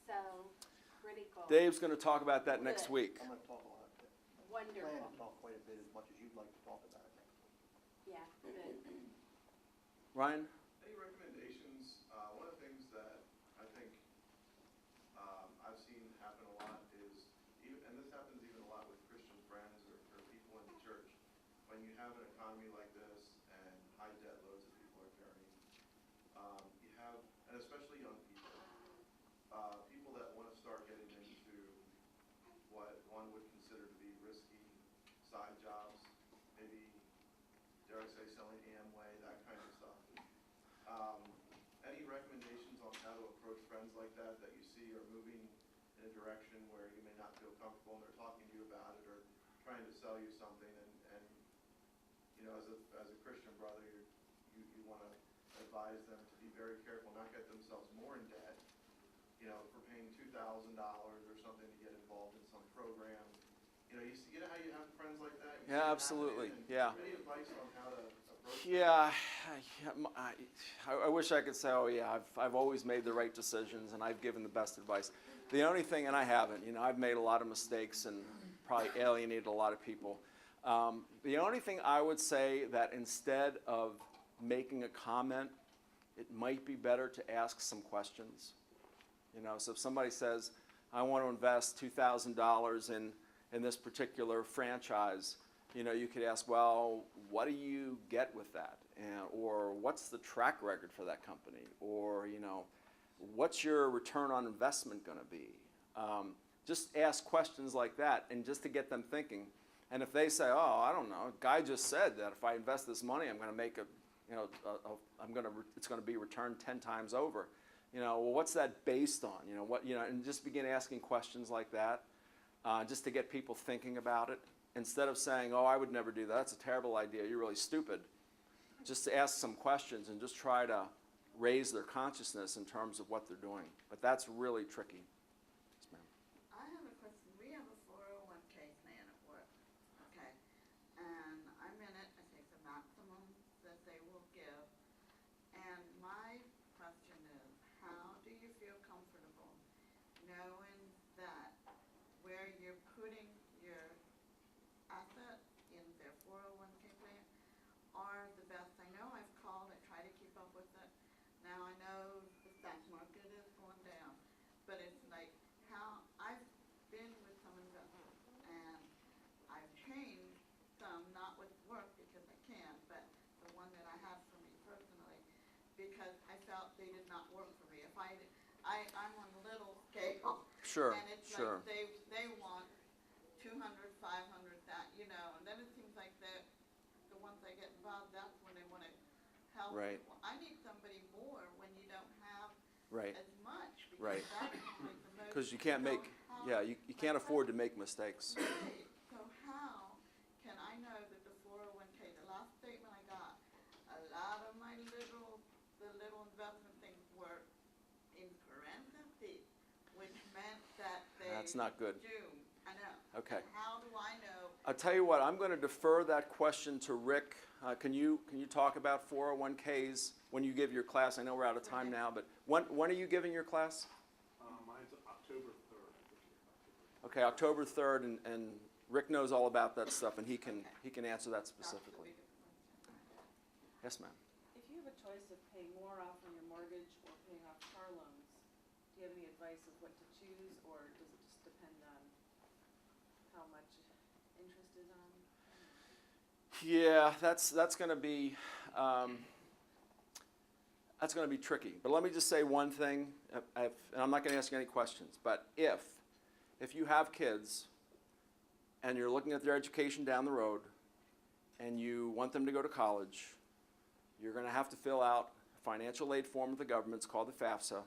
so critical. Dave's going to talk about that next Good. week. I'm gonna talk a lot. Wonderful. Plan to talk quite a bit, as much as you'd like to talk about it next week. Yeah, good. Ryan? Any recommendations? One of the things that I think I've seen happen a lot is, even, and this happens even a lot with Christian friends or people in the church, when you have an economy like this and high debt loads that people are carrying, you have, and especially young people, people that want to start getting into what one would consider to be risky side jobs, maybe, dare I say, selling Amway, that kind of stuff. Any recommendations on how to approach friends like that you see are moving in a direction where you may not feel comfortable and they're talking to you about it or trying to sell you something and you know, as a Christian brother, you want to advise them to be very careful, not get themselves more in debt, you know, for paying $2,000 or something to get involved in some program. You know, you know how you have friends like that? You see Yeah, it absolutely. happen, and Yeah. Any advice on how to approach that? Yeah, I wish I could say, oh yeah, I've always made the right decisions and I've given the best advice. The only thing, and I haven't, you know, I've made a lot of mistakes and probably alienated a lot of people. The only thing I would say that instead of making a comment, it might be better to ask some questions. You know, so if somebody says, I want to invest $2,000 in this particular franchise, you know, you could ask, well, what do you get with that? Or what's the track record for that company? Or, you know, what's your return on investment going to be? Just ask questions like that and just to get them thinking. And if they say, oh, I don't know, guy just said that if I invest this money, I'm going to make it's going to be returned 10 times over. You know, well, what's that based on? You know, and just begin asking questions like that, just to get people thinking about it. Instead of saying, oh, I would never do that, that's a terrible idea, you're really stupid. Just to ask some questions and just try to raise their consciousness in terms of what they're doing. But that's really tricky. Yes, ma'am. I have a question. We have a 401k plan at work, okay? And I'm in it. I take the maximum that they will give. And my question is, how do you feel comfortable knowing that where you're putting your asset in their 401k plan are the best? I know I've called, I try to keep up with it. Now I know the stock market is going down, but it's like how I've been with some investors and I've changed some, not with work because I can't, but the one that I have for me personally, because I felt they did not work for me. If I'm on a little scale, Sure, and it's sure. like they want 200, 500, that, you know, and then it seems like the ones that get involved, that's when they want to help. Right. Well, I need somebody more when you don't have Right. as much. Because Right. that's like the most. Because you can't so make, how- yeah, you can't afford to make mistakes. Right. So how can I know that the 401k, the last statement I got, a lot of my the little investment things were in parentheses, which meant that they. That's not good. June, I know. Okay. And how do I know? I'll tell you what, I'm going to defer that question to Rick. Can you talk about 401ks when you give your class? I know we're out of time now, but when are you giving your class? Mine's October 3rd. Okay, October 3rd, and Rick knows all about that stuff, and he can answer that specifically. Yes, ma'am. If you have a choice of paying more off on your mortgage or paying off car loans, do you have any advice of what to choose, or does it just depend on how much interest is on? Yeah, that's going to be tricky. But let me just say one thing, and I'm not going to ask you any questions. But if you have kids and you're looking at their education down the road, and you want them to go to college, you're going to have to fill out a financial aid form with the government. It's called the FAFSA,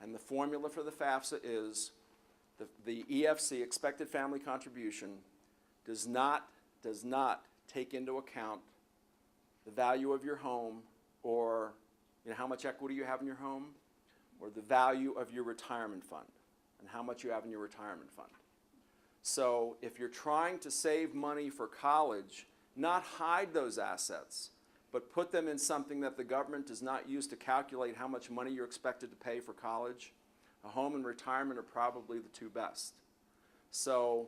and the formula for the FAFSA is the EFC, expected family contribution, does not take into account the value of your home, or how much equity you have in your home, or the value of your retirement fund and how much you have in your retirement fund. So if you're trying to save money for college, not hide those assets, but put them in something that the government does not use to calculate how much money you're expected to pay for college. A home and retirement are probably the two best. So,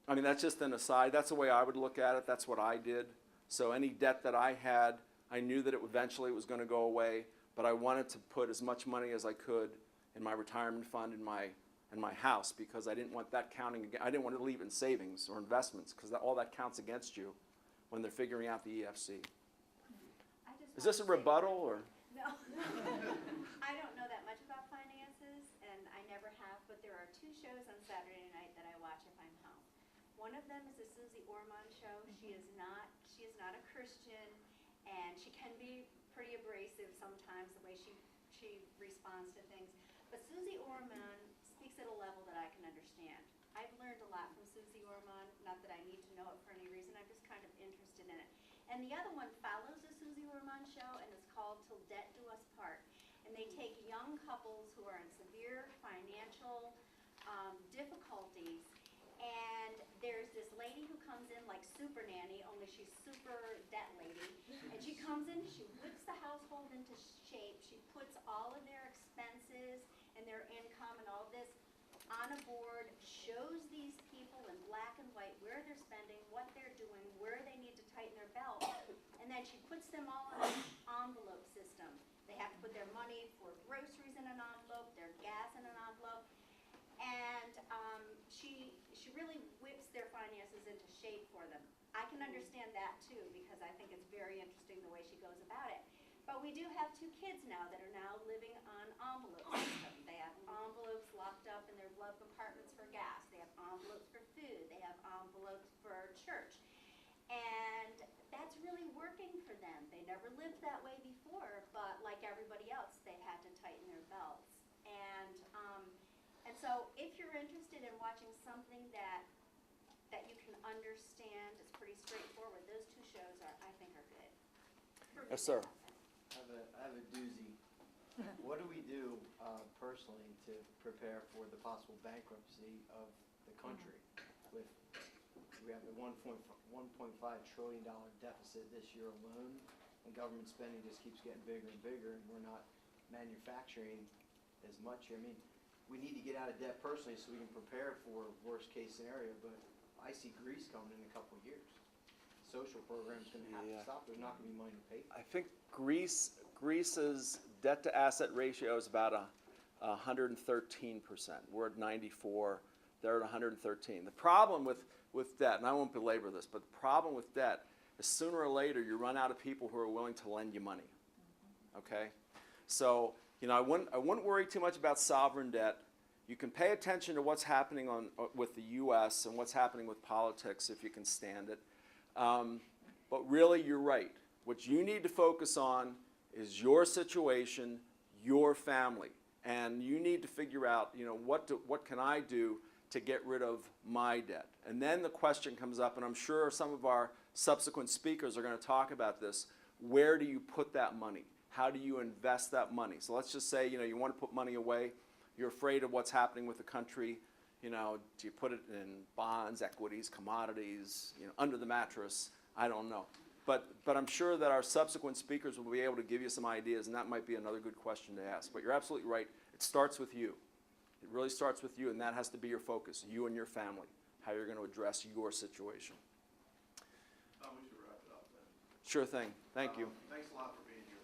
I mean, that's just an aside. That's the way I would look at it. That's what I did. So any debt that I had, I knew that it eventually was going to go away, but I wanted to put as much money as I could in my retirement fund in my house, because I didn't want that counting. I didn't want to leave it in savings or investments, because all that counts against you when they're figuring out the EFC. I just Is this a wanna say- rebuttal or? No. I don't know that much about finances, and I never have, but there are two shows on Saturday night that I watch if I'm home. One of them is the Susie Orman show. She is not a Christian, and she can be pretty abrasive sometimes, the way she responds to things. But Susie Orman speaks at a level that I can understand. I've learned a lot from Susie Orman, not that I need to know it for any reason, I'm just kind of interested in it. And the other one follows the Susie Orman show, and it's called Till Death Do Us Part. And they take young couples who are in severe financial difficulties, and there's this lady who comes in like super nanny, only she's super debt lady, and she comes in, she whips the household into shape, she puts all of their expenses and their income and all of this on a board, shows these people in black and white where they're spending, what they're doing, where they need to tighten their belt, and then she puts them all in an envelope system. They have to put their money for groceries in an envelope, their gas in an envelope, and she really whips their finances into shape for them. I can understand that too, because I think it's very interesting the way she goes about it. But we do have two kids now that are now living on envelope system. They have envelopes locked up in their glove compartments for gas. They have envelopes for food. They have envelopes for church. And that's really working for them. They never lived that way before, but like everybody else, they've had to tighten their belts. And so if you're interested in watching something that you can understand, it's pretty straightforward, those two shows I think are good. Yes, sir. I have a doozy. What do we do personally to prepare for the possible bankruptcy of the country? We have a $1.5 trillion deficit this year alone, and government spending just keeps getting bigger and bigger, and we're not manufacturing as much. I mean, we need to get out of debt personally so we can prepare for worst case scenario, but I see Greece coming in a couple of years. Social program's going to have to stop. There's not going to be money to pay for it. I think Greece's debt to asset ratio is about 113%. We're at 94. They're at 113. The problem with debt, and I won't belabor this, but the problem with debt is sooner or later you run out of people who are willing to lend you money. Okay? So, you know, I wouldn't worry too much about sovereign debt. You can pay attention to what's happening with the U.S. and what's happening with politics if you can stand it. But really, you're right. What you need to focus on is your situation, your family, and you need to figure out, you know, what can I do to get rid of my debt? And then the question comes up, and I'm sure some of our subsequent speakers are going to talk about this. Where do you put that money? How do you invest that money? So let's just say, you know, you want to put money away. You're afraid of what's happening with the country. You know, do you put it in bonds, equities, commodities, you know, under the mattress? I don't know. But I'm sure that our subsequent speakers will be able to give you some ideas, and that might be another good question to ask. But you're absolutely right. It starts with you. It really starts with you, and that has to be your focus, you and your family, how you're going to address your situation. We should wrap it up then. Sure thing. Thank you. Thanks a lot for being here.